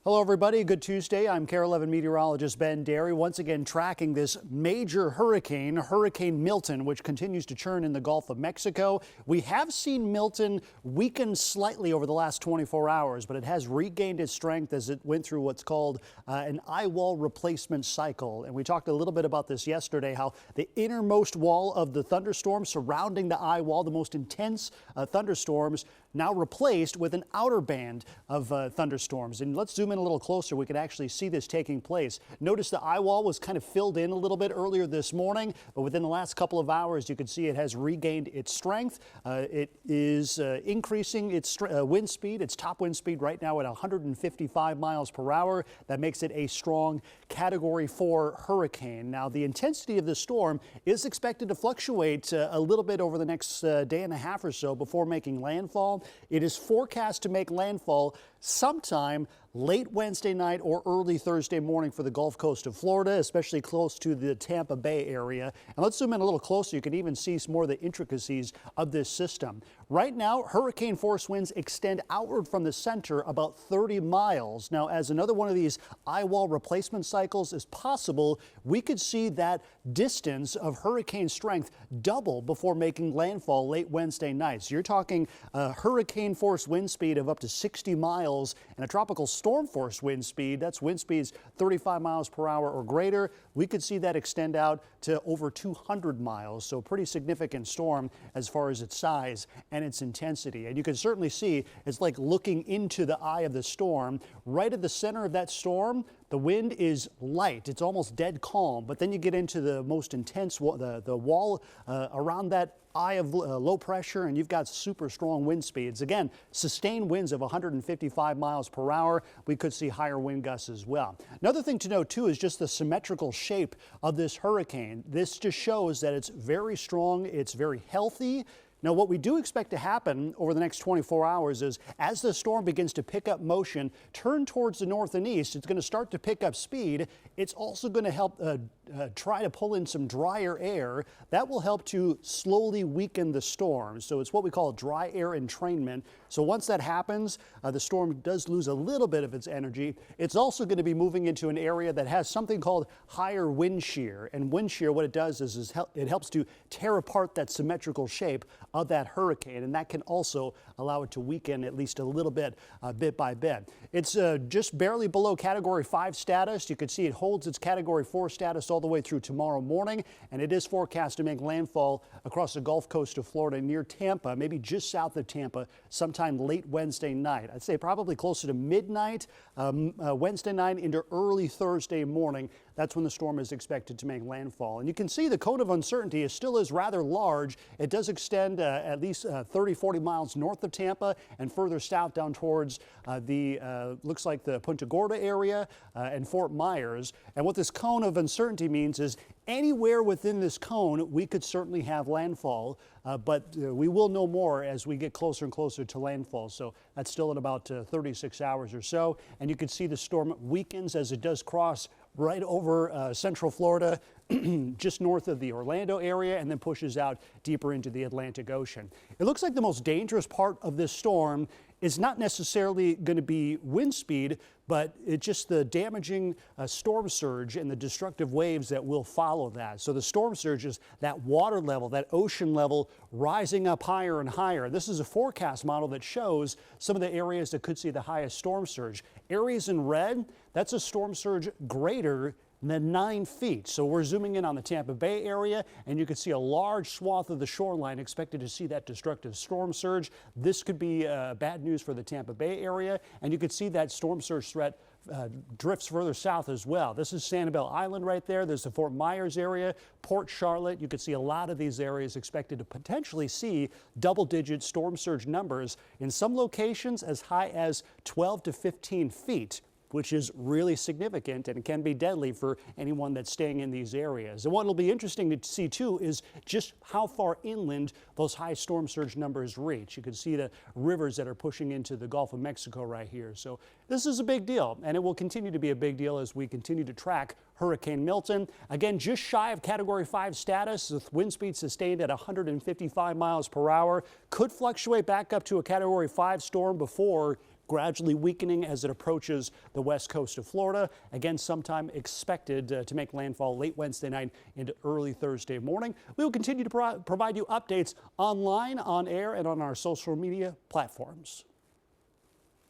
Hello, everybody. Good Tuesday. I'm KARE 11 meteorologist Ben Derry, once again tracking this major hurricane, Hurricane Milton, which continues to churn in the Gulf of Mexico. We have seen Milton weaken slightly over the last 24 hours, but it has regained its strength as it went through what's called an eye wall replacement cycle. And we talked a little bit about this yesterday, how the innermost wall of the thunderstorm surrounding the eye wall, the most intense thunderstorms, now replaced with an outer band of thunderstorms. And let's zoom in a little closer. We can actually see this taking place. Notice the eye wall was kind of filled in a little bit earlier this morning, but within the last couple of hours, you can see it has regained its strength. It is increasing its wind speed, its top wind speed right now at 155 miles per hour. That makes it a strong Category 4 hurricane. Now, the intensity of the storm is expected to fluctuate a little bit over the next day and a half or so before making landfall. It is forecast to make landfall sometime late Wednesday night or early Thursday morning for the Gulf Coast of Florida, especially close to the Tampa Bay area. And let's zoom in a little closer. You can even see some more of the intricacies of this system. Right now, hurricane force winds extend outward from the center about 30 miles. Now, as another one of these eye wall replacement cycles is possible, we could see that distance of hurricane strength double before making landfall late Wednesday night. So you're talking a hurricane force wind speed of up to 60 miles and a tropical storm force wind speed, that's wind speeds 35 miles per hour or greater. We could see that extend out to over 200 miles. So pretty significant storm as far as its size and its intensity. And you can certainly see it's like looking into the eye of the storm. Right at the center of that storm, the wind is light. It's almost dead calm. But then you get into the most intense, the wall around that eye of low pressure, and you've got super strong wind speeds. Again, sustained winds of 155 miles per hour. We could see higher wind gusts as well. Another thing to note, too, is just the symmetrical shape of this hurricane. This just shows that it's very strong, it's very healthy. Now, what we do expect to happen over the next 24 hours is as the storm begins to pick up motion, turn towards the north and east, it's going to start to pick up speed. It's also going to help try to pull in some drier air. That will help to slowly weaken the storm. So it's what we call dry air entrainment. So once that happens, the storm does lose a little bit of its energy. It's also going to be moving into an area that has something called higher wind shear. And wind shear, what it does is it helps to tear apart that symmetrical shape of that hurricane, and that can also allow it to weaken at least a little bit, bit by bit. It's just barely below Category 5 status. You can see it holds its Category 4 status all the way through tomorrow morning, and it is forecast to make landfall across the Gulf Coast of Florida near Tampa, maybe just south of Tampa, sometime late Wednesday night. I'd say probably closer to midnight Wednesday night into early Thursday morning. That's when the storm is expected to make landfall. And you can see the cone of uncertainty still is rather large. It does extend at least 30, 40 miles north of Tampa and further south down towards looks like the Punta Gorda area and Fort Myers. And what this cone of uncertainty means is anywhere within this cone, we could certainly have landfall, but we will know more as we get closer and closer to landfall. So that's still in about 36 hours or so. And you can see the storm weakens as it does cross right over central Florida, just north of the Orlando area, and then pushes out deeper into the Atlantic Ocean. It looks like the most dangerous part of this storm is not necessarily going to be wind speed, but it's just the damaging storm surge and the destructive waves that will follow that. So the storm surge is that water level, that ocean level rising up higher and higher. This is a forecast model that shows some of the areas that could see the highest storm surge. Areas in red, that's a storm surge greater than 9 feet. So we're zooming in on the Tampa Bay area, and you can see a large swath of the shoreline expected to see that destructive storm surge. This could be bad news for the Tampa Bay area, and you can see that storm surge threat drifts further south as well. This is Sanibel Island right there. There's the Fort Myers area, Port Charlotte. You can see a lot of these areas expected to potentially see double-digit storm surge numbers in some locations as high as 12 to 15 feet. Which is really significant and can be deadly for anyone that's staying in these areas. And what will be interesting to see too is just how far inland those high storm surge numbers reach. You can see the rivers that are pushing into the Gulf of Mexico right here. So this is a big deal, and it will continue to be a big deal as we continue to track Hurricane Milton. Again, just shy of Category 5 status with wind speed sustained at 155 miles per hour. Could fluctuate back up to a Category 5 storm before gradually weakening as it approaches the west coast of Florida. Again, sometime expected to make landfall late Wednesday night into early Thursday morning. We will continue to provide you updates online, on air, and on our social media platforms.